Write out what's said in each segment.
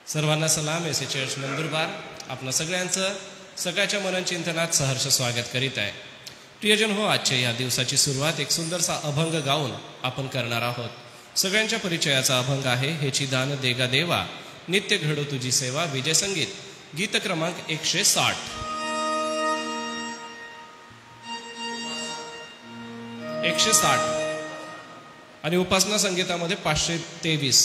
सर्वांना सलाम. AC church Nandurbar आपल्या सगळ्यांचं सकाळच्या मननचिंतनात सहर्ष स्वागत करीत आहे. प्रियजन हो, आजच्या या दिवसाची सुरुवात एक सुंदरसा अभंग गाऊन आपण करणार आहोत. सगळ्यांच्या परिचयाचा अभंग आहे हेची दान देगा देवा, नित्य घडो तुझी सेवा. विजय संगीत, गीत क्रमांक 160. 160 आणि उपासना संगीतामध्ये 523.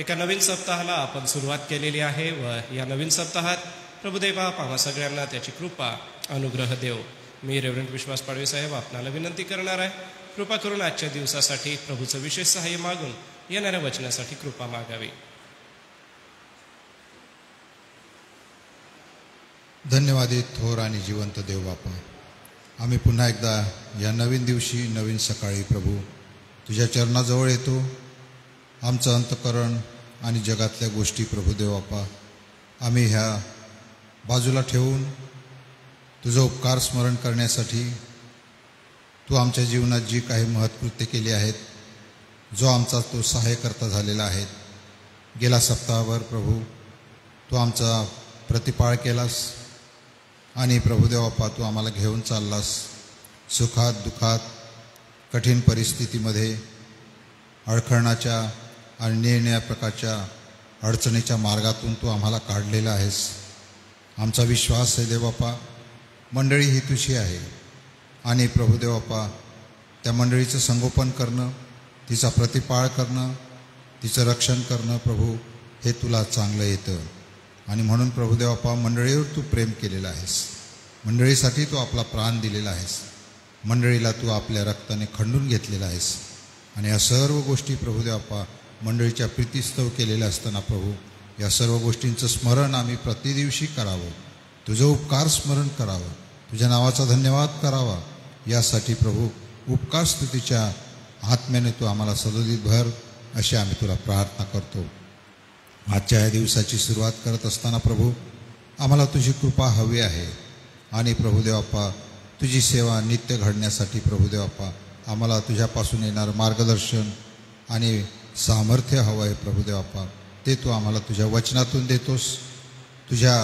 एका नवीन सप्ताहाला आपण सुरुवात केलेली आहे व या नवीन सप्ताहात प्रभुदेवा आम्हा सगळ्यांना त्याची कृपा अनुग्रह देव. मी रेव्हरंड विश्वास पाडवी साहेब आपणाला विनंती करणार आहे, कृपा करून आजच्या दिवसासाठी प्रभूचं विशेष सहाय्य मागून येणाऱ्या वचनासाठी कृपा मागावी. धन्यवादित थोर आणि जिवंत देव बापा, आम्ही पुन्हा एकदा या नवीन दिवशी नवीन सकाळी प्रभू तुझ्या चरणाजवळ येतो. आमचं अंतःकरण आणि जगातल्या गोष्टी प्रभुदेव बापा आम्ही ह्या बाजूला ठेवून तुझं उपकार स्मरण करण्यासाठी तू आमच्या जीवनात जी काही महत्कृत्य केली आहेत, जो आमचा तो सहाय्यकर्ता झालेला आहे, गेला सप्ताहभर प्रभू तू आमचा प्रतिपाळ केलास आणि प्रभुदेवाप्पा तू आम्हाला घेऊन चाललास. सुखात दुःखात कठीण परिस्थितीमध्ये अडखळणाच्या आणि निरनिळ्या प्रकारच्या अडचणीच्या मार्गातून तू आम्हाला काढलेला आहेस. आमचा विश्वास आहे देवबाप्पा, मंडळी ही तुझी आहे आणि प्रभुदेवबाप्पा त्या मंडळीचं संगोपन करणं, तिचा प्रतिपाळ करणं, तिचं रक्षण करणं प्रभू हे तुला चांगलं येतं. आणि म्हणून प्रभुदेवबाप्पा मंडळीवर तू प्रेम केलेलं आहेस, मंडळीसाठी तू आपला प्राण दिलेला आहेस, मंडळीला तू आपल्या रक्ताने खंडून घेतलेला आहेस. आणि या सर्व गोष्टी प्रभुदेवबाप्पा मंडळीच्या प्रीतिस्तव केलेल्या असताना प्रभू या सर्व गोष्टींचं स्मरण आम्ही प्रतिदिवशी करावं, तुझं उपकार स्मरण करावं, तुझ्या नावाचा धन्यवाद करावा. यासाठी प्रभू उपकार स्तुतीच्या आत्म्याने तू आम्हाला सदोदित भर अशी आम्ही तुला प्रार्थना करतो. आजच्या या दिवसाची सुरुवात करत असताना प्रभू आम्हाला तुझी कृपा हवी आहे आणि प्रभुदेवबाप्पा तुझी सेवा नित्य घडण्यासाठी प्रभुदेवबाप्पा आम्हाला तुझ्यापासून येणारं मार्गदर्शन आणि सामर्थ्य हवं आहे. प्रभुदेवबाप्पा ते तू आम्हाला तुझ्या वचनातून देतोस, तुझ्या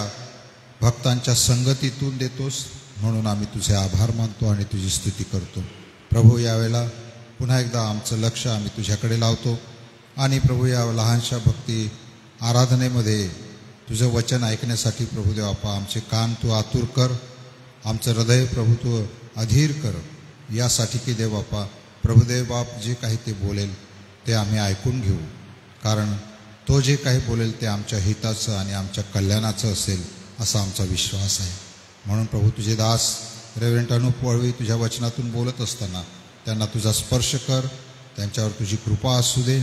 भक्तांच्या संगतीतून देतोस, म्हणून आम्ही तुझे आभार मानतो आणि तुझी स्तुती करतो. प्रभू यावेळेला पुन्हा एकदा आमचं लक्ष आम्ही तुझ्याकडे लावतो आणि प्रभू या लहानशा भक्ती आराधनेमध्ये तुझं वचन ऐकण्यासाठी प्रभुदेवबाप्पा आमचे कान तू आतुर कर, आमचं हृदय प्रभू तू अधीर कर, यासाठी की देवबाप्पा प्रभुदेव बाप जे काही ते बोलेल ते आम्ही ऐकून घेऊ, कारण तो जे काही बोलेल ते आमच्या हिताचं आणि आमच्या कल्याणाचं असेल असा आमचा विश्वास आहे. म्हणून प्रभू तुझे दास रेव्हरंट अनुप वळवी तुझ्या वचनातून बोलत असताना त्यांना तुझा स्पर्श कर, त्यांच्यावर तुझी कृपा असू दे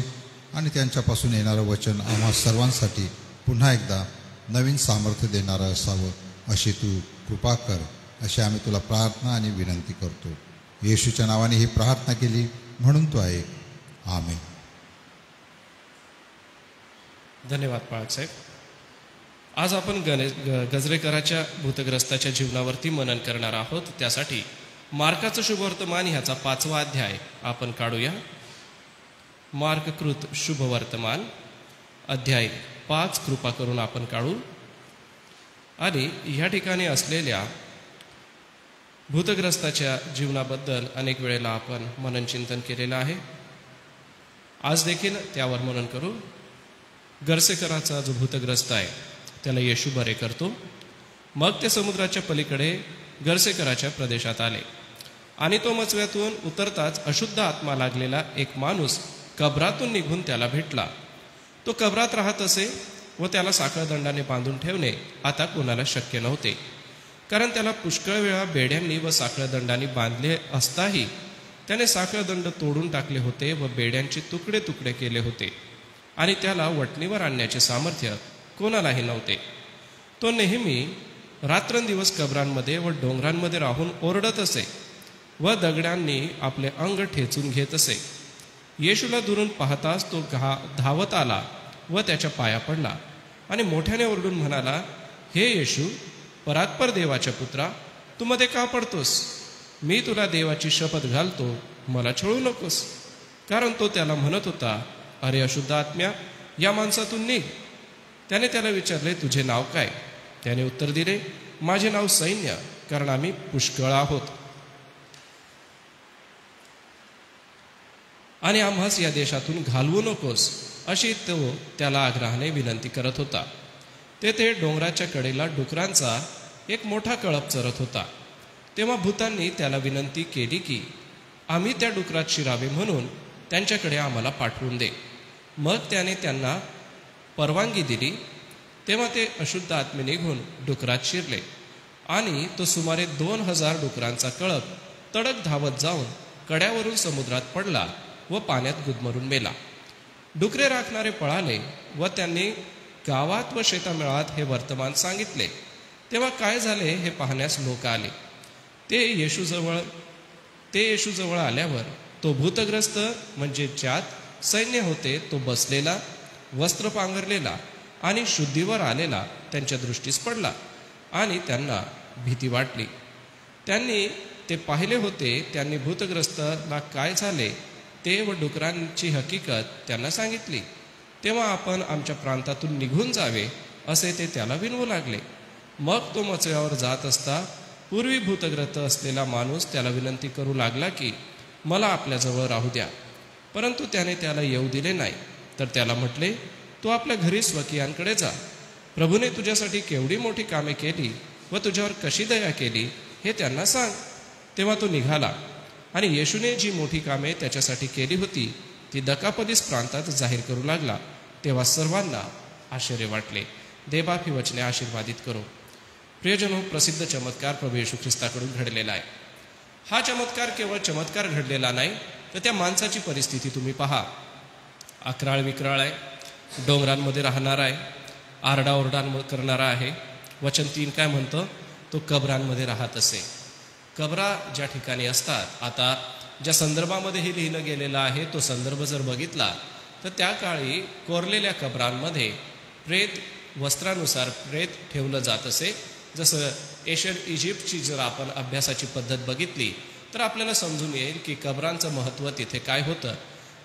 आणि त्यांच्यापासून येणारं वचन आम्हा सर्वांसाठी पुन्हा एकदा नवीन सामर्थ्य देणारं असावं अशी तू कृपा कर, अशी आम्ही तुला प्रार्थना आणि विनंती करतो. येशूच्या नावाने ही प्रार्थना केली म्हणून तू ऐक. आमेन. धन्यवाद पाळक साहेब. आज आपण गजरेकराच्या भूतग्रस्ताच्या जीवनावरती मनन करणार आहोत. त्यासाठी मार्काचं शुभवर्तमान ह्याचा 5वा अध्याय आपण काढूया. मार्ककृत शुभवर्तमान अध्याय 5 कृपा करून आपण काढू आणि ह्या ठिकाणी असलेल्या भूतग्रस्ताच्या जीवनाबद्दल अनेक वेळेला आपण मनन चिंतन केलेलं आहे. आज देखील त्यावर मनन करू. गर्सेकराचा जो भूतग्रस्त आहे त्याला येशू बरे करतो. मग ते समुद्राच्या पलीकडे गर्सेकराच्या प्रदेशात आले आणि तो मचव्यातून उतरताच अशुद्ध आत्मा लागलेला एक माणूस कबरातून निघून त्याला भेटला. तो कबरात राहत असे व त्याला साखळदंडाने बांधून ठेवणे आता कोणाला शक्य नव्हते, कारण त्याला पुष्कळ वेळा बेड्यांनी व साखळदंडाने बांधले असताही त्याने साखळदंड तोडून टाकले होते व बेड्यांचे तुकडे तुकडे केले होते आणि त्याला वटणीवर आणण्याचे सामर्थ्य कोणालाही नव्हते. तो नेहमी रात्रंदिवस कबरांमध्ये व डोंगरांमध्ये राहून ओरडत असे व दगडांनी आपले अंग ठेचून घेत असे. येशूला दुरून पाहताच तो धावत आला व त्याच्या पाया पडला आणि मोठ्याने ओरडून म्हणाला, हे येशू, परात्पर देवाच्या पुत्रा, तू मध्ये का पडतोस? मी तुला देवाची शपथ घालतो, मला छळू नकोस. कारण तो त्याला म्हणत होता, अरे अशुद्ध आत्म्या, या माणसातून निघ. त्याने त्याला विचारले, तुझे नाव काय? त्याने उत्तर दिले, माझे नाव सैन्य, कारण आम्ही पुष्कळ आहोत आणि आम्हास या देशातून घालवू नकोस, अशी तो त्याला आग्रहाने विनंती करत होता. तेथे डोंगराच्या कडेला डुकरांचा एक मोठा कळप चरत होता. तेव्हा भूतांनी त्याला विनंती केली की आम्ही त्या डुकरात शिरावे म्हणून त्यांच्याकडे आम्हाला पाठवून दे. मग त्याने त्यांना परवानगी दिली. तेव्हा ते अशुद्ध आत्मे निघून डुकरात शिरले आणि तो सुमारे 2000 डुकरांचा कळप तडक धावत जाऊन कड्यावरून समुद्रात पडला व पाण्यात गुदमरून मेला. डुकरे राखणारे पळाले व त्यांनी गावात व शेतामेळात हे वर्तमान सांगितले. तेव्हा काय झाले हे पाहण्यास लोक आले. ते येशूजवळ आल्यावर तो भूतग्रस्त, म्हणजे ज्यात सैन्य होते, तो बसलेला, वस्त्र पांघरलेला आणि शुद्धीवर आलेला त्यांच्या दृष्टीस पडला आणि त्यांना भीती वाटली. त्यांनी ते पाहिले होते त्यांनी भूतग्रस्ताला काय झाले ते व डुकरांची हकीकत त्यांना सांगितली. तेव्हा आपण आमच्या प्रांतातून निघून जावे असे ते त्याला विनवू लागले. मग तो मचळ्यावर जात असता पूर्वी भूतग्रस्त असलेला माणूस त्याला विनंती करू लागला की मला आपल्याजवळ राहू द्या. परंतु त्याने त्याला येऊ दिले नाही. तर त्याला म्हटले, तू आपल्या घरी स्वकीयांकडे जा. प्रभूने तुझ्यासाठी केवढी मोठी कामे केली व तुझ्यावर कशी दया केली हे त्यांना सांग. तेव्हा तो निघाला आणि येशूने जी मोठी कामे त्याच्यासाठी केली होती ती दकापलीस प्रांतात जाहीर करू लागला. तेव्हा सर्वांना आश्चर्य वाटले. देवबाप ही वचने आशीर्वादित करो. प्रियजनो, प्रसिद्ध चमत्कार प्रभू येशू ख्रिस्ताकडून घडलेला आहे. हा चमत्कार केवळ चमत्कार घडलेला नाही, तर त्या माणसाची परिस्थिती तुम्ही पहा. अकराळ विक्राळ आहे, डोंगरांमध्ये राहणारा आहे, आरडाओरडा करणारा आहे. वचन 3 काय म्हणतं? तो कबरांमध्ये राहत असे. कबरा ज्या ठिकाणी असतात, आता ज्या संदर्भामध्ये हे लिहिलं गेलेलं आहे तो संदर्भ जर बघितला तर त्या काळी कोरलेल्या कबरांमध्ये प्रेत वस्त्रानुसार प्रेत ठेवलं जात असे. जसं एशियन इजिप्तची जर आपण अभ्यासाची पद्धत बघितली तर आपल्याला समजून येईल की कबरांचं महत्त्व तिथे काय होतं.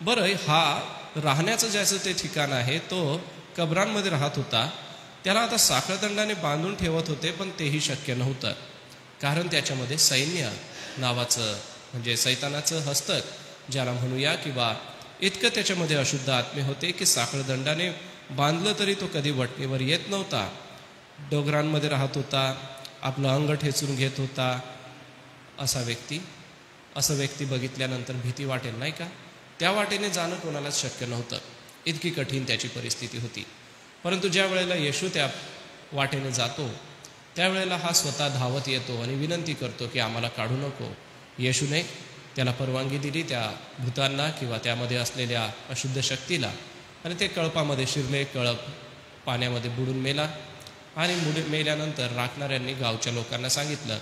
बरं, हा राहण्याचं ज्याचं ते ठिकाण आहे तो कबरांमध्ये राहत होता. त्याला आता साखळदंडाने बांधून ठेवत होते, पण तेही शक्य नव्हतं. कारण त्याच्यामध्ये सैन्य नावाचं म्हणजे सैतानाचं हस्तक ज्याला म्हणूया किंवा इतकं त्याच्यामध्ये अशुद्ध आत्मे होते की साखळदंडाने बांधलं तरी तो कधी वटणीवर येत नव्हता. डोंगरांमध्ये राहत होता, आपलं अंग ठेचून घेत होता. असं व्यक्ती बघितल्यानंतर भीती वाटेल नाही का? त्या वाटेने जाणं कोणालाच शक्य नव्हतं. इतकी कठीण त्याची परिस्थिती होती. परंतु ज्या वेळेला येशू त्या वाटेने जातो त्यावेळेला हा स्वतः धावत येतो आणि विनंती करतो की आम्हाला काढू नको. येशूने त्याला परवानगी दिली त्या भूतांना किंवा त्यामध्ये असलेल्या अशुद्ध शक्तीला, आणि ते कळपामध्ये शिरले. कळप पाण्यामध्ये बुडून मेला आणि मेल्यानंतर राखणाऱ्यांनी गावच्या लोकांना सांगितलं,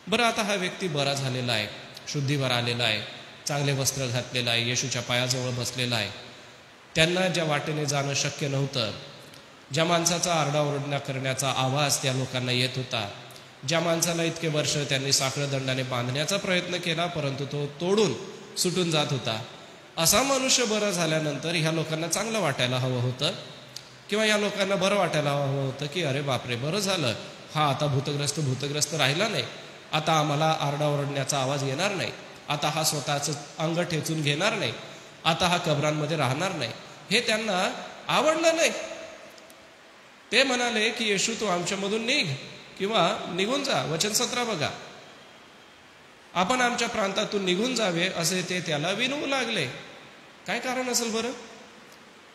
बरं आता हा व्यक्ती बरा झालेला आहे, शुद्धीवर आलेला आहे, चांगले वस्त्र घातलेलं आहे, येशूच्या पायाजवळ बसलेला आहे. त्यांना ज्या वाटेने जाणं शक्य नव्हतं, ज्या माणसाचा आरडाओरडा करण्याचा आवाज त्या लोकांना येत होता, ज्या माणसाला इतके वर्ष त्यांनी साखळदंडाने बांधण्याचा प्रयत्न केला परंतु तो तोडून सुटून जात होता, असा मनुष्य बरं झाल्यानंतर ह्या लोकांना चांगलं वाटायला हवं होतं किंवा या लोकांना बरं वाटायला हवं होतं की अरे बापरे, बरं झालं, हा आता भूतग्रस्त राहिला नाही, आता आम्हाला आरडाओरडण्याचा आवाज येणार नाही, आता हा स्वतःचं अंग ठेचून घेणार नाही, आता हा कबरांमध्ये राहणार नाही. हे त्यांना आवडलं नाही. ते म्हणाले की येशू तू आमच्यामधून निघ किंवा निघून जा. वचन 17 बघा, आपण आमच्या प्रांतातून निघून जावे असे ते त्याला विनवू लागले. काय कारण असेल बरं?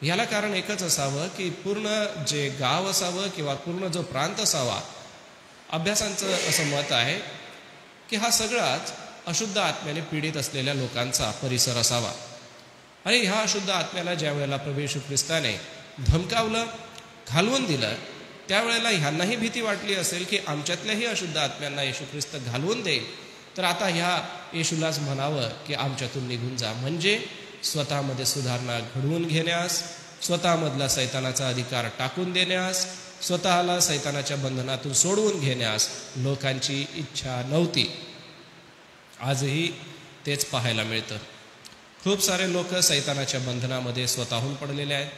ह्याला कारण एकच असावं की पूर्ण जे गाव असावं किंवा पूर्ण जो प्रांत असावा, अभ्यासांचं असं मत आहे की हा सगळाच अशुद्ध आत्म्याने पीडित असलेल्या लोकांचा परिसर असावा. आणि ह्या अशुद्ध आत्म्याला ज्या वेळेला प्रभू येशू ख्रिस्ताने धमकावलं, घालवून दिलं, त्यावेळेला ह्यांनाही भीती वाटली असेल की आमच्यातल्याही अशुद्ध आत्म्यांना येशू ख्रिस्त घालवून देईल, तर आता ह्या येशूलाच म्हणावं की आमच्यातून निघून जा. म्हणजे स्वतःमध्ये सुधारणा घडवून घेण्यास, स्वतःमधला सैतानाचा अधिकार टाकून देण्यास, स्वतःला सैतानाच्या बंधनातून सोडवून घेण्यास लोकांची इच्छा नव्हती. आजही तेच पाहायला मिळतं. खूप सारे लोक सैतानाच्या बंधनामध्ये स्वतःहून पडलेले आहेत.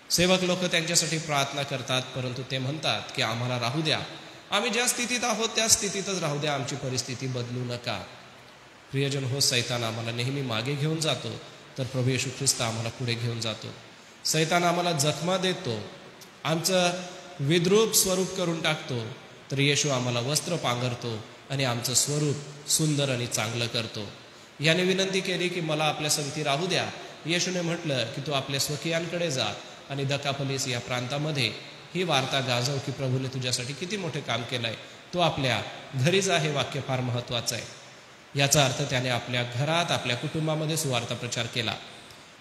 सेवक लोक त्यांच्यासाठी प्रार्थना करतात, परंतु ते म्हणतात की आम्हाला राहू द्या, आम्ही ज्या स्थितीत आहोत त्या स्थितीतच राहू द्या, आमची परिस्थिती बदलू नका. प्रियजन हो, सैतान आम्हाला नेहमी मागे घेऊन जातो, तर प्रभू येशू ख्रिस्त आम्हाला पुढे घेऊन जातो. सैतान आम्हाला जखमा देतो, आमचं विद्रूप स्वरूप करून टाकतो, तर येशू आम्हाला वस्त्र पांघरतो आणि आमचं स्वरूप सुंदर आणि चांगलं करतो. याने विनंती केली की मला आपल्या संगती राहू द्या. येशूने म्हटलं की तू आपल्या स्वकीयांकडे जा आणि दकापलीस या प्रांतामध्ये ही वार्ता गाजव की प्रभूने तुझ्यासाठी किती मोठे काम केलं आहे, तो आपल्या घरी जा. हे वाक्य फार महत्त्वाचं आहे. याचा अर्थ त्याने आपल्या घरात, आपल्या कुटुंबामध्ये सुवार्ता प्रचार केला.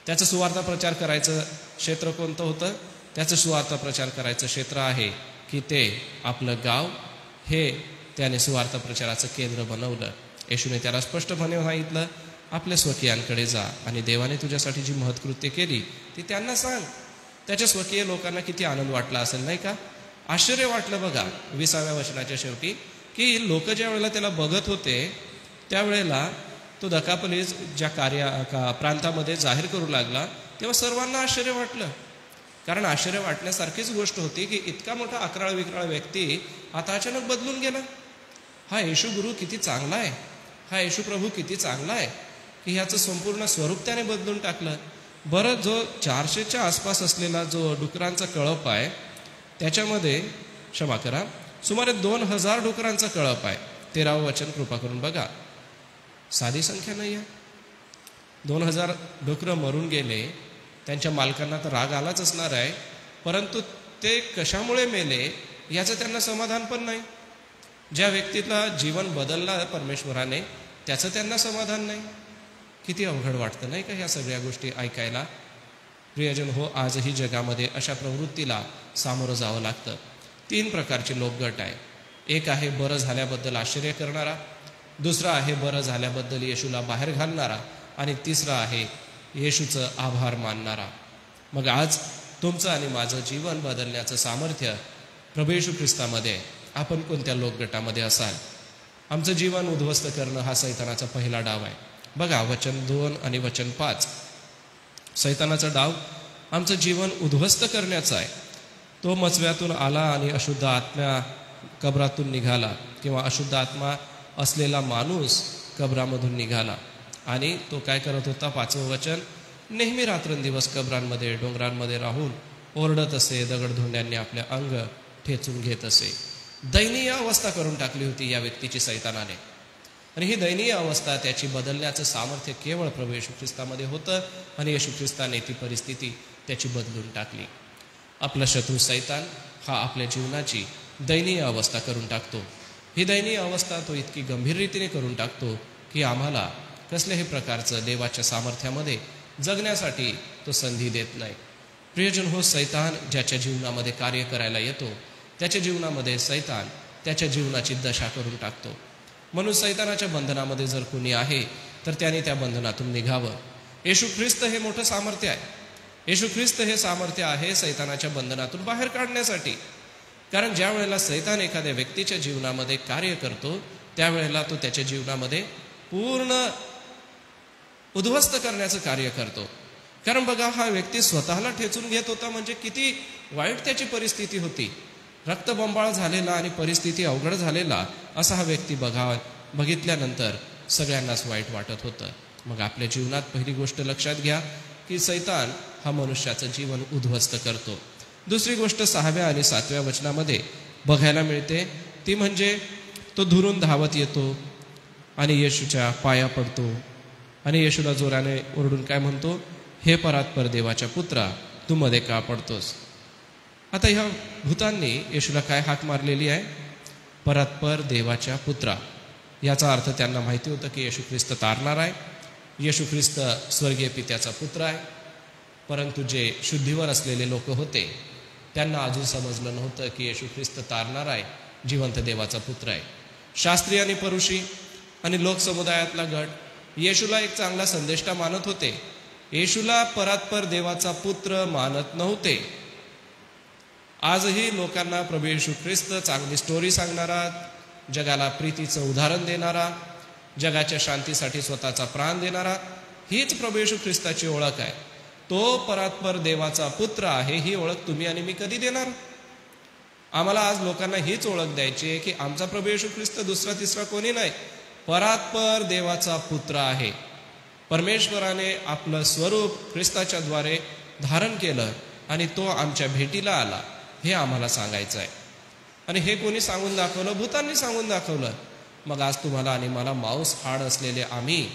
त्याचं सुवार्ता प्रचार करायचं क्षेत्र कोणतं होतं? त्याचं सुवार्ता प्रचार करायचं क्षेत्र आहे की ते आपलं गाव, हे त्याने सुवार्ता प्रचाराचं केंद्र बनवलं. येशूने त्याला स्पष्टपणे सांगितलं, आपल्या स्वकीयांकडे जा आणि देवाने तुझ्यासाठी जी महत्कृत्य केली ती त्यांना सांग. त्याच्या स्वकीय लोकांना किती आनंद वाटला असेल नाही का? आश्चर्य वाटलं बघा 20व्या वचनाच्या शेवटी की लोक ज्या वेळेला त्याला बघत होते त्यावेळेला तो दकापलीस ज्या प्रांतामध्ये जाहीर करू लागला तेव्हा सर्वांना आश्चर्य वाटलं. कारण आश्चर्य वाटण्यासारखीच गोष्ट होती की इतका मोठा अकराळ विक्राळ व्यक्ती आता अचानक बदलून गेला. हा येशू गुरु किती चांगला आहे, हा येशू प्रभू किती चांगला आहे की ह्याचं संपूर्ण स्वरूप त्याने बदलून टाकलं. बरं, जो 400च्या आसपास असलेला जो डुकरांचा कळप आहे त्याच्यामध्ये क्षमा करा सुमारे 2000 डुकरांचा कळप आहे. 13वं वचन कृपा करून बघा. साधी संख्या नाही आहे. 2000 डुकरं मरून गेले. त्यांच्या मालकांना तर राग आलाच असणार आहे, परंतु ते कशामुळे मेले याचं त्यांना समाधान पण नाही. ज्या व्यक्तीला जीवन बदललं परमेश्वराने त्याचं त्यांना समाधान नाही. किती अवघड वाटतं नाही का ह्या सगळ्या गोष्टी ऐकायला. प्रियजन हो, आजही जगामध्ये अशा प्रवृत्तीला सामोरं जावं लागतं. 3 प्रकारचे लोकगट आहे. एक आहे बरं झाल्याबद्दल आश्चर्य करणारा, दुसरा आहे बरं झाल्याबद्दल येशूला बाहेर घालणारा, आणि तिसरा आहे येशूचं आभार मानणारा. मग आज तुमचं आणि माझं जीवन बदलण्याचं सामर्थ्य प्रभू येशू ख्रिस्तामध्ये आहे. आपण कोणत्या लोकगटामध्ये असाल? आमचं जीवन उद्ध्वस्त करणं हा सैतानाचा पहिला डाव आहे. बघा वचन 2 आणि वचन 5. सैतानाचा डाव आमचं जीवन उद्ध्वस्त करण्याचा आहे. तो मचव्यातून आला आणि अशुद्ध आत्मा कबरातून निघाला, किंवा अशुद्ध आत्मा असलेला माणूस कबरामधून निघाला. आणि तो काय करत होता? 5वं वचन, नेहमी रात्रंदिवस कबरांमध्ये डोंगरांमध्ये राहून ओरडत असे, दगडधोंड्यांनी आपले अंग ठेचून घेत असे. दयनीय अवस्था करून टाकली होती या व्यक्तीची सैतानाने. आणि ही दयनीय अवस्था त्याची बदलण्याचं सामर्थ्य केवळ प्रभू येशू ख्रिस्तामध्ये होतं, आणि येशू ख्रिस्ताने ती परिस्थिती त्याची बदलून टाकली. आपला शत्रू सैतान हा आपल्या जीवनाची दयनीय अवस्था करून टाकतो. ही दयनीय अवस्था तो इतकी गंभीर रीतीने करून टाकतो की आम्हाला कसल्याही प्रकारचं देवाच्या सामर्थ्यामध्ये जगण्यासाठी तो संधी देत नाही. प्रियजन हो, सैतान ज्याच्या जीवनामध्ये कार्य करायला येतो त्याच्या जीवनामध्ये सैतान त्याच्या जीवनाची दशा करून टाकतो. म्हणून सैतानाच्या बंधनामध्ये जर कोणी आहे तर त्याने त्या बंधनातून निघावं. येशू ख्रिस्त हे मोठं सामर्थ्य आहे. येशू ख्रिस्त हे सामर्थ्य आहे सैतानाच्या बंधनातून बाहेर काढण्यासाठी. कारण ज्या वेळेला सैतान एखाद्या व्यक्तीच्या जीवनामध्ये कार्य करतो त्यावेळेला तो त्याच्या जीवनामध्ये पूर्ण उद्ध्वस्त करण्याचं कार्य करतो. कारण बघा, हा व्यक्ती स्वतःला ठेचून घेत होता म्हणजे किती वाईट त्याची परिस्थिती होती. रक्तबंबाळ झालेला आणि परिस्थिती अवघड झालेला असा हा व्यक्ती बघितल्यानंतर सगळ्यांनाच वाईट वाटत होतं. मग आपल्या जीवनात पहिली गोष्ट लक्षात घ्या की सैतान हा मनुष्याचं जीवन उद्ध्वस्त करतो. दुसरी गोष्ट 6व्या आणि 7व्या वचनामध्ये बघायला मिळते, ती म्हणजे तो धुरून धावत येतो आणि येशूच्या पाया पडतो आणि येशूला जोराने ओरडून काय म्हणतो? हे परात्पर देवाच्या पुत्रा, तू मध्ये का पडतोस? आता ह्या भूतांनी येशूला काय हाक मारलेली आहे? परात्पर देवाच्या पुत्रा. याचा अर्थ त्यांना माहिती होतं की येशू ख्रिस्त तारणार आहे, येशू ख्रिस्त स्वर्गीय पित्याचा पुत्र आहे. परंतु जे शुद्धीवर असलेले लोक होते त्यांना अजून समजलं नव्हतं की येशू ख्रिस्त तारणार आहे, जिवंत देवाचा पुत्र आहे. शास्त्री आणि परुषी आणि लोकसमुदायातला गट येशूला एक चांगला संदेष्टा मानत होते. येशूला परात्पर देवाचा पुत्र मानत नव्हते. आजही लोकांना प्रभू येशू ख्रिस्त चांगली स्टोरी सांगणारा, जगाला प्रीतीचं उदाहरण देणारा, जगाच्या शांतीसाठी स्वतःचा प्राण देणारा, हीच प्रभू येशू ख्रिस्ताची ओळख आहे. तो परात्पर देवाचा पुत्र आहे ही ओळख तुम्ही आणि मी कधी देणार? आम्हाला आज लोकांना हीच ओळख द्यायची आहे की आमचा प्रभू येशू ख्रिस्त दुसरा तिसरा कोणी नाही, परात्पर देवाचा पुत्र आहे. परमेश्वराने आपलं स्वरूप ख्रिस्ताच्या द्वारे धारण केलं आणि तो आमच्या भेटीला आला, हे आम्हाला सांगायचं आहे. आणि हे कोणी सांगून दाखवलं? भूतांनी सांगून दाखवलं. मग आज तुम्हाला आणि मला मांस हाड असलेले आम्ही,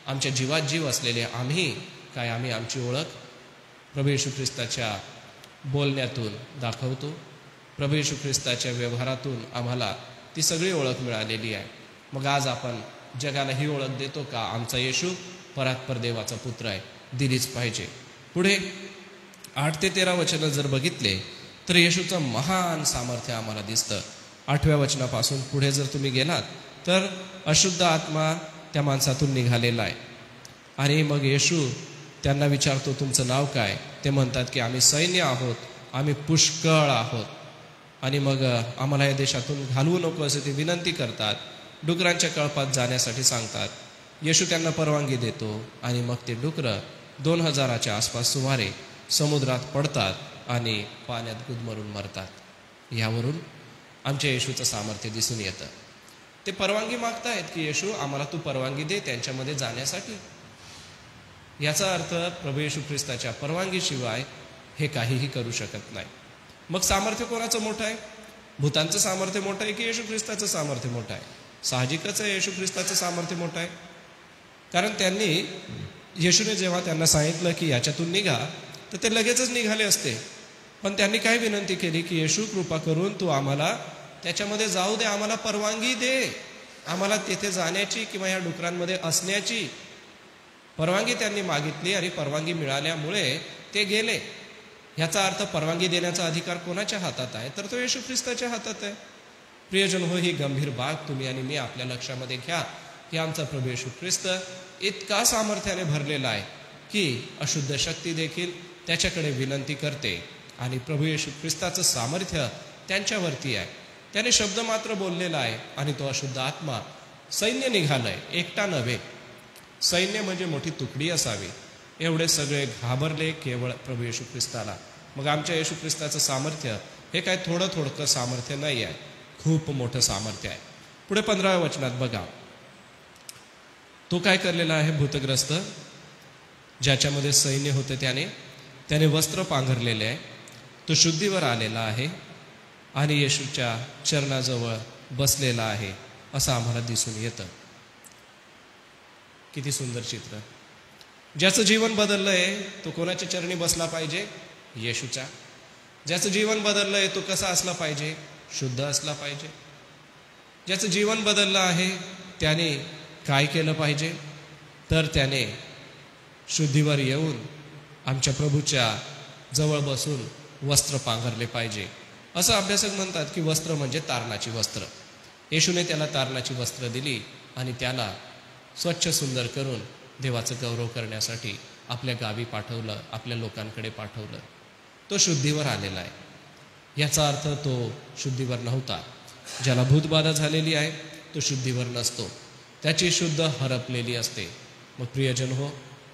आमच्या जीवात जीव असलेले आम्ही काय, आम्ही आमची ओळख प्रभू येशू ख्रिस्ताच्या बोलण्यातून दाखवतो. प्रभू येशू ख्रिस्ताच्या व्यवहारातून आम्हाला ती सगळी ओळख मिळालेली आहे. मग आज आपण जगाला ही ओळख देतो का? आमचा येशू परात्पर देवाचा पुत्र आहे, दिलीच पाहिजे. पुढे 8 ते 13 वचनं जर बघितले तर येशूचं महान सामर्थ्य आम्हाला दिसतं. 8व्या वचनापासून पुढे जर तुम्ही गेलात तर अशुद्ध आत्मा त्या माणसातून निघालेला आहे. आणि मग येशू त्यांना विचारतो, तुमचं नाव काय? ते म्हणतात की आम्ही सैन्य आहोत, आम्ही पुष्कळ आहोत, आणि मग आम्हाला या देशातून घालवू नको असे ते विनंती करतात. डुकरांच्या कळपात जाण्यासाठी सांगतात. येशू त्यांना परवानगी देतो आणि मग ते डुकरं 2000च्या आसपास सुमारे समुद्रात पडतात आणि पाण्यात गुदमरून मरतात. यावरून आमच्या येशूचं सामर्थ्य दिसून येतं. ते परवानगी मागतायत की येशू आम्हाला तू परवानगी दे त्यांच्यामध्ये जाण्यासाठी. याचा अर्थ प्रभू येशू ख्रिस्ताच्या परवानगीशिवाय हे काहीही करू शकत नाही. मग सामर्थ्य कोणाचं मोठं आहे? भूतांचं सामर्थ्य मोठं आहे की येशू ख्रिस्ताचं सामर्थ्य मोठं आहे? साहजिकच आहे येशू ख्रिस्ताचं सामर्थ्य मोठं आहे. कारण येशूने जेव्हा त्यांना सांगितलं की याच्यातून निघा, तर ते लगेचच निघाले असते. पण त्यांनी काय विनंती केली की येशू कृपा करून तू आम्हाला त्याच्यामध्ये जाऊ दे, आम्हाला परवानगी दे, आम्हाला तिथे जाण्याची किंवा या डुकरांमध्ये असण्याची परवानगी त्यांनी मागितली. आणि परवानगी मिळाल्यामुळे ते गेले. ह्याचा अर्थ परवानगी देण्याचा अधिकार कोणाच्या हातात आहे? तर तो येशू ख्रिस्ताच्या हातात आहे. प्रियजन हो, ही गंभीर बाब तुम्ही आणि मी आपल्या लक्षामध्ये घ्या की आमचा प्रभू येशू ख्रिस्त इतका सामर्थ्याने भरलेला आहे की अशुद्ध शक्ती देखील त्याच्याकडे विनंती करते. आणि प्रभू येशू ख्रिस्ताचं सामर्थ्य त्यांच्यावरती आहे. त्याने शब्द मात्र बोललेला आहे आणि तो अशुद्ध आत्मा सैन्य निघालंय, एकटा नव्हे. सैन्य म्हणजे मोठी तुकडी असावी. एवढे सगळे घाबरले केवळ प्रभू येशू ख्रिस्ताला. मग आमच्या येशू ख्रिस्ताचं सामर्थ्य हे काय थोडं सामर्थ्य नाही आहे, खूप मोठं सामर्थ्य आहे. पुढे 15व्या वचनात बघा, तो काय करलेला आहे? भूतग्रस्त ज्याच्यामध्ये सैन्य होते त्याने वस्त्र पांघरलेले आहे. तो शुद्धीवर आलेला आहे आणि येशूच्या चरणाजवळ बसलेला आहे असं आम्हाला दिसून येतं. किती सुंदर चित्र. ज्याचं जीवन बदललंय तो कोणाच्या चरणी बसला पाहिजे? येशूच्या. ज्याचं जीवन बदललंय तो कसा असला पाहिजे? शुद्ध असला पाहिजे. ज्याचं जीवन बदललं आहे त्याने काय केलं पाहिजे? तर त्याने शुद्धीवर येऊन आमच्या प्रभूच्या जवळ बसून वस्त्र पांघरले पाहिजे. असं अभ्यासक म्हणतात की वस्त्र म्हणजे तारणाची वस्त्र. येशूने त्याला तारणाची वस्त्र दिली आणि त्याला स्वच्छ सुंदर करून देवाचं गौरव करण्यासाठी आपल्या गावी पाठवलं, आपल्या लोकांकडे पाठवलं. तो शुद्धीवर आलेला आहे. याचा अर्थ तो शुद्धीवर नव्हता. ज्याला भूतबाधा झालेली आहे तो शुद्धीवर नसतो, त्याची शुद्ध हरपलेली असते. मग प्रियजन हो,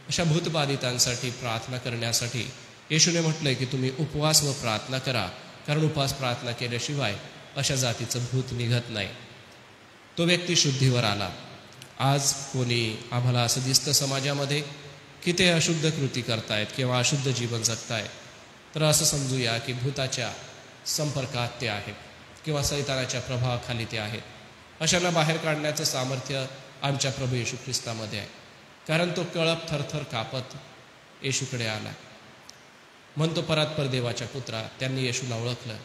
अशा भूतबाधितांसाठी प्रार्थना करण्यासाठी येशूने म्हटलंय की तुम्ही उपवास व प्रार्थना करा, कारण उपवास प्रार्थना केल्याशिवाय अशा जातीचं भूत निघत नाही. तो व्यक्ती शुद्धीवर आला. आज कोणी आम्हाला असं दिसतं समाजामध्ये की ते अशुद्ध कृती करतायत किंवा अशुद्ध जीवन जगतायत, तर असं समजूया की भूताच्या संपर्कात ते आहेत किंवा सैतानाच्या प्रभावाखाली ते आहेत. अशांना बाहेर काढण्याचं सामर्थ्य आमच्या प्रभू येशू ख्रिस्तामध्ये आहे. कारण तो कळप थरथर कापत येशूकडे आला. म्हणतो परात्पर देवाच्या पुत्रा. त्यांनी येशूला ओळखलं.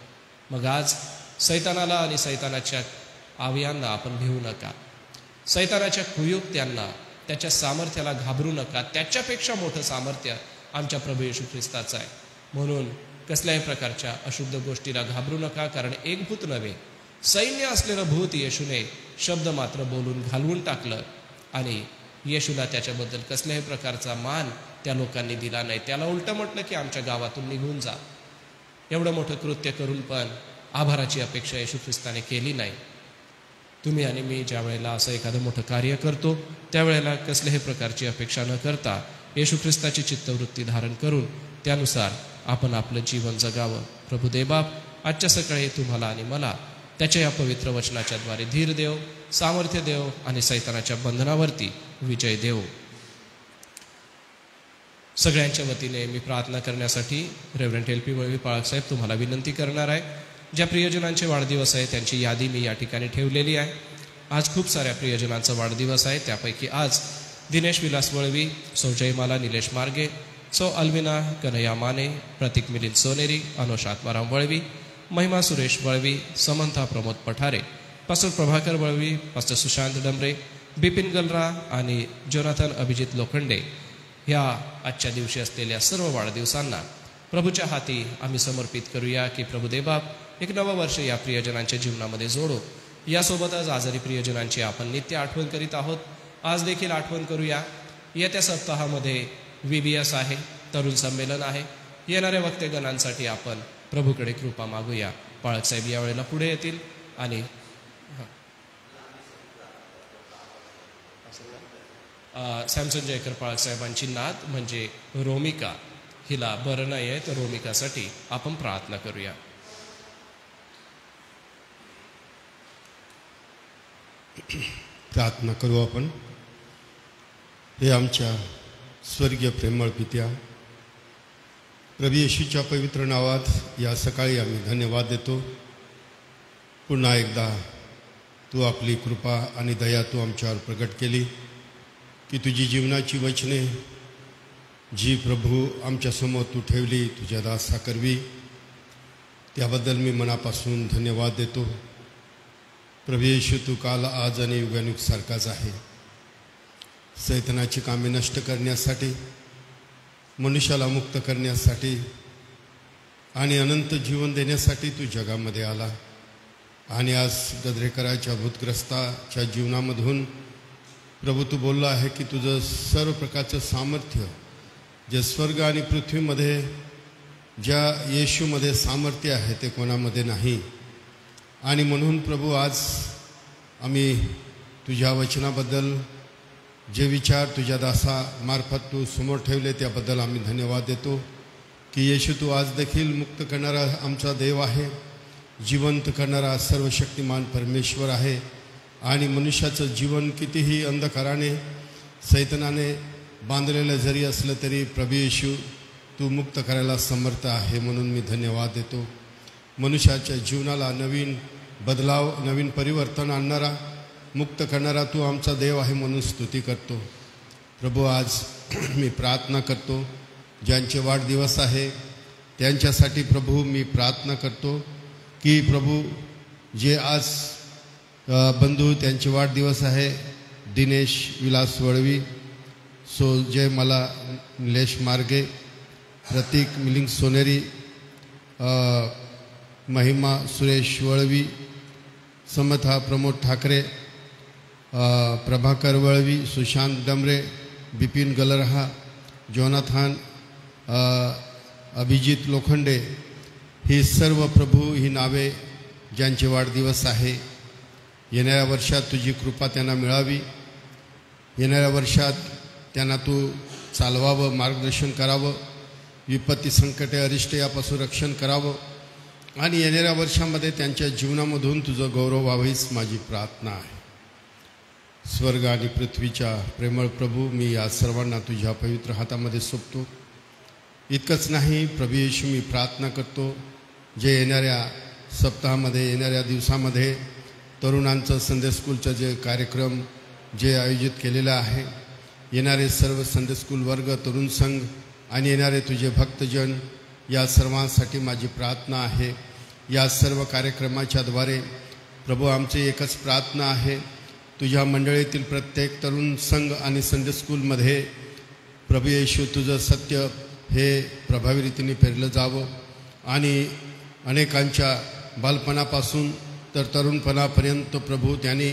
मग आज सैतानाला आणि सैतानाच्या आवियांना आपण भिवू नका. सैतानाच्या कुयुक्त्यांना, त्याच्या सामर्थ्याला घाबरू नका. त्याच्यापेक्षा मोठं सामर्थ्य आमच्या प्रभू येशू ख्रिस्ताचं आहे. म्हणून कसल्याही प्रकारच्या अशुद्ध गोष्टीला घाबरू नका. कारण एक भूत नव्हे, सैन्य असलेलं भूत येशूने शब्द मात्र बोलून घालवून टाकलं आणि येशूला त्याच्याबद्दल कसल्याही प्रकारचा मान त्या लोकांनी दिला नाही. त्याला उलटं म्हटलं की आमच्या गावातून निघून जा. एवढं मोठं कृत्य करून पण आभाराची अपेक्षा येशू ख्रिस्ताने केली नाही. तुम्ही आणि मी ज्या वेळेला असं एखादं मोठं कार्य करतो त्यावेळेला कसल्याही प्रकारची अपेक्षा न करता येशू ख्रिस्ताची चित्तवृत्ती धारण करून त्यानुसार आपण आपलं जीवन जगावं. प्रभू देवबाप आजच्या सकाळी तुम्हाला आणि मला त्याच्या या पवित्र वचनाच्या द्वारे धीर देव, सामर्थ्य देव आणि सैतानाच्या बंधनावरती विजय देव. सगळ्यांच्या वतीने मी प्रार्थना करण्यासाठी रेव्हरंड एल पी वळवी पाळक साहेब तुम्हाला विनंती करणार आहे. ज्या प्रियजनांचे वाढदिवस आहे त्यांची यादी मी या ठिकाणी ठेवलेली आहे. आज खूप साऱ्या प्रियजनांचा वाढदिवस आहे. त्यापैकी आज दिनेश विलास वळवी, सौ जयमाला निलेश मार्गे, सौ अल्विना Kanhaiya Mane, Pratik Milind Soneri, Anush Atmaram Valvi, Mahima Suresh Valvi, Samantha Pramod Pathare, pastor Prabhakar Valvi, pastor Sushant Damare, Bipin Galra आणि जोनाथन अभिजित लोखंडे ह्या आजच्या दिवशी असलेल्या सर्व वाढदिवसांना प्रभूच्या हाती आम्ही समर्पित करूया की प्रभू देवबाप एक नवं वर्ष या प्रियजनांच्या जीवनामध्ये जोडो. यासोबतच आजारी प्रियजनांची आपण नित्य आठवण करीत आहोत. आज देखील आठवण करूया. येत्या सप्ताहामध्ये VBS आहे, तरुण संमेलन आहे. येणाऱ्या वक्तेगणांसाठी आपण प्रभूकडे कृपा मागूया. पाळक साहेब यावेळेला पुढे येतील आणि सॅमसन जयकर पाळक साहेबांची नात म्हणजे रोमिका, हिला बरं नाही आहे, तर रोमिकासाठी आपण प्रार्थना करूया. प्रार्थना करू आपण. हे आमच्या स्वर्गीय प्रेमळ पित्या, प्रभू येशूच्या पवित्र नावात या सकाळी आम्ही धन्यवाद देतो. पुन्हा एकदा तू आपली कृपा आणि दया तू आमच्यावर प्रगट केली की तुझी जीवनाची वचने जी प्रभू आमच्यासमोर तू ठेवली तुझ्या दासा करवी, त्याबद्दल मी मनापासून धन्यवाद देतो. प्रभू येशू तू काल आज आणि युगानुग सारखाच आहे. सैतानाची कामे नष्ट करण्यासाठी, मनुष्याला मुक्त करण्यासाठी आणि अनंत जीवन देण्यासाठी तू जगामध्ये आला. आणि आज गद्रेकराच्या भूतग्रस्ताच्या जीवनामधून प्रभू तू बोलला आहे की तुझं सर्व प्रकारचं सामर्थ्य जे स्वर्ग आणि पृथ्वीमध्ये ज्या येशूमध्ये सामर्थ्य आहे ते कोणामध्ये नाही. आणि म्हणून प्रभू आज आम्ही तुझ्या वचनाबद्दल जे विचार तुझ्या दासामार्फत तू समोर ठेवले त्याबद्दल आम्ही धन्यवाद देतो की येशू तू आज देखील मुक्त करणारा आमचा देव आहे, जिवंत करणारा सर्वशक्तिमान परमेश्वर आहे. आणि मनुष्याचं जीवन कितीही अंधकाराने सैतानाने बांधलेलं जरी असलं तरी प्रभू येशू तू मुक्त करायला समर्थ आहे. म्हणून मी धन्यवाद देतो. मनुष्याच्या जीवनाला नवीन बदलाव, नवीन परिवर्तन आणणारा, मुक्त करणारा तू आमचा देव आहे म्हणून स्तुती करतो. प्रभू आज मी प्रार्थना करतो ज्यांचे वाढदिवस आहे त्यांच्यासाठी प्रभू मी प्रार्थना करतो की प्रभू जे आज बंधू त्यांचे वाढदिवस आहे, दिनेश विलास वळवी, जय मला निलेश मार्गे, प्रतीक मिलिंग सोनेरी, महिमा सुरेश वळवी, समथा प्रमोद ठाकरे, प्रभाकर वळवी, सुशांत डमरे, बिपिन गलरहा, जोनाथान, अभिजित लोखंडे, ही सर्व प्रभू ही नावे ज्यांचे वाढदिवस आहे. येणाऱ्या वर्षात तुझी कृपा त्यांना मिळावी. येणाऱ्या वर्षात त्यांना तू चालवावं, मार्गदर्शन करावं, विपत्ती संकटे अरिष्ट यापासून रक्षण करावं आणि येणाऱ्या वर्षामध्ये त्यांच्या जीवनामधून तुझं गौरव व्हावं हीच माझी प्रार्थना आहे. स्वर्ग आणि पृथ्वीच्या प्रेमळ प्रभू, मी या सर्वांना तुझ्या पवित्र हातामध्ये सोपतो. इतकंच नाही प्रभू येशू, मी प्रार्थना करतो जे येणाऱ्या सप्ताहामध्ये, येणाऱ्या दिवसामध्ये तरुणांचं संडे स्कूलचं जे कार्यक्रम जे आयोजित केलेलं आहे, येणारे सर्व संडे स्कूल वर्ग, तरुण संघ आणि येणारे तुझे भक्तजन, या सर्वांसाठी माझी प्रार्थना आहे. या सर्व कार्यक्रमाच्याद्वारे प्रभू आमची एकच प्रार्थना आहे, तुझ्या मंडळीतील प्रत्येक तरुण संघ आणि संडे स्कूलमध्ये प्रभू येशू तुझं सत्य हे प्रभावी रीतीने पेरलं जावं आणि अनेकांच्या बालपणापासून तर तरुणपणापर्यंत प्रभू त्यांनी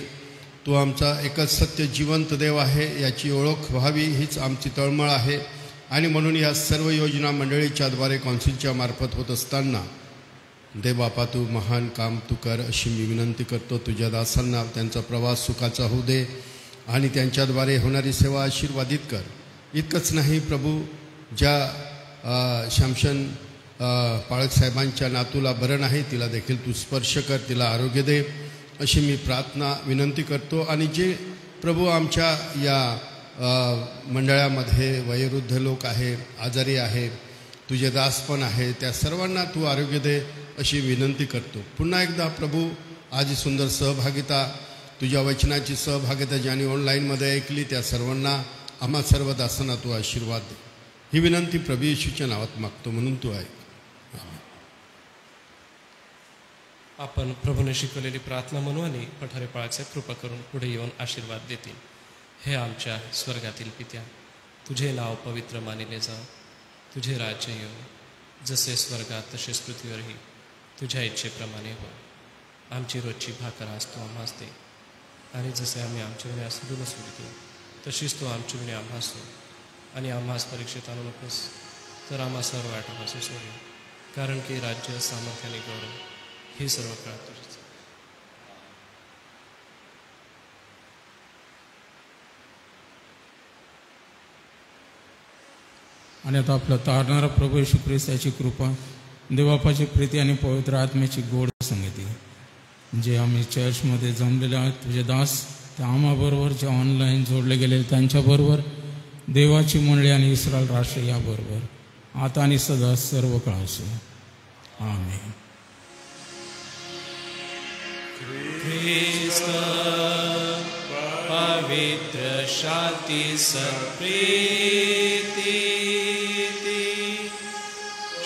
तू आमचा एकच सत्य जिवंत देव आहे याची ओळख व्हावी हीच आमची तळमळ आहे. आणि म्हणून या सर्व योजना मंडळीच्याद्वारे कौन्सिलच्या मार्फत होत असताना देव बापा तू महान काम तू कर अशी मी विनंती करतो. तुझ्या दासांना त्यांचा प्रवास सुखाचा होऊ दे आणि त्यांच्याद्वारे होणारी सेवा आशीर्वादित कर. इतकंच नाही प्रभू, ज्या शमशन पाळक साहेबांच्या नातूला बरं नाही तिला देखील तू स्पर्श कर, तिला आरोग्य दे अशी मी प्रार्थना विनंती करतो. आणि जे प्रभू आमच्या या मंडळामध्ये वयोवृद्ध लोक आहे, आजारी आहे, तुझे दास पण आहे, त्या सर्वांना तू आरोग्य दे अशी विनंती करतो. पुन्हा एकदा प्रभू आज ही सुंदर सहभागिता, तुझ्या वचनाची सहभागिता ज्यांनी ऑनलाईनमध्ये ऐकली त्या सर्वांना, आम्हा सर्व दासांना तू आशीर्वाद दे. ही विनंती प्रभू येशूच्या नावात मागतो म्हणून तू ऐक. आपण प्रभूने शिकवलेली प्रार्थना म्हणू आणि पठारे पाळाचे कृपा करून पुढे येऊन आशीर्वाद देतील. हे आमच्या स्वर्गातील पित्या, तुझे नाव पवित्र मानिले जाव, तुझे राज्य येऊ, जसे स्वर्गात तसेच पृथ्वीवरही तुझ्या इच्छेप्रमाणे हो. आमची रोजची भाकर आज तू आम्हास दे, आणि जसे आम्ही आमची विनय सोडून सोडतो तशीच तू आमची विनय आम्हास हो. आणि आम्हास परीक्षेत आणू नकोस, तर आम्हा सर्व वाटापासून सोडू, कारण की राज्य, सामर्थ्य आणि गौरव हे सर्व काळ तुझेच. आणि आता आपला तारणारा प्रभू येशू ख्रिस्ताची कृपा, देवबापाची प्रीती आणि पवित्र आत्म्याची गोड संगती जे आम्ही चर्चमध्ये जमलेले आहोत, तुझे दास त्या आम्हाबरोबर, जे ऑनलाईन जोडले गेले त्यांच्याबरोबर, देवाची मंडळी आणि इस्रायल राष्ट्र याबरोबर आता आणि सदा सर्व काळ असो. आमेन. ख्रिस्त पवित्र शांती सत्प्रीती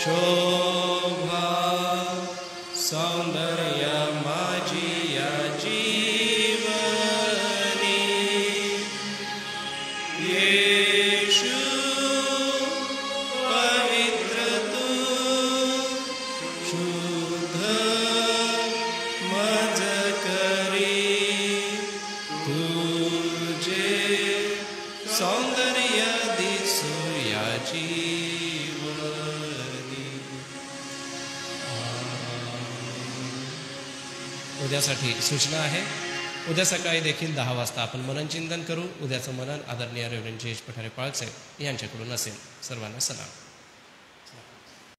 शोभा सौंदर्य माझी या जीवनी येशू पवित्र तू शुद्ध मज करी तुझे सौंदर्य दिसू या जीवनी. उद्यासाठी सूचना आहे. उद्या सकाळी देखील 10 वाजता आपण मननचिंतन करू. उद्याचं मनन आदरणीय रेव्हरंड जे एच पठारे पाळक साहेब यांच्याकडून असेल. सर्वांना सलाम.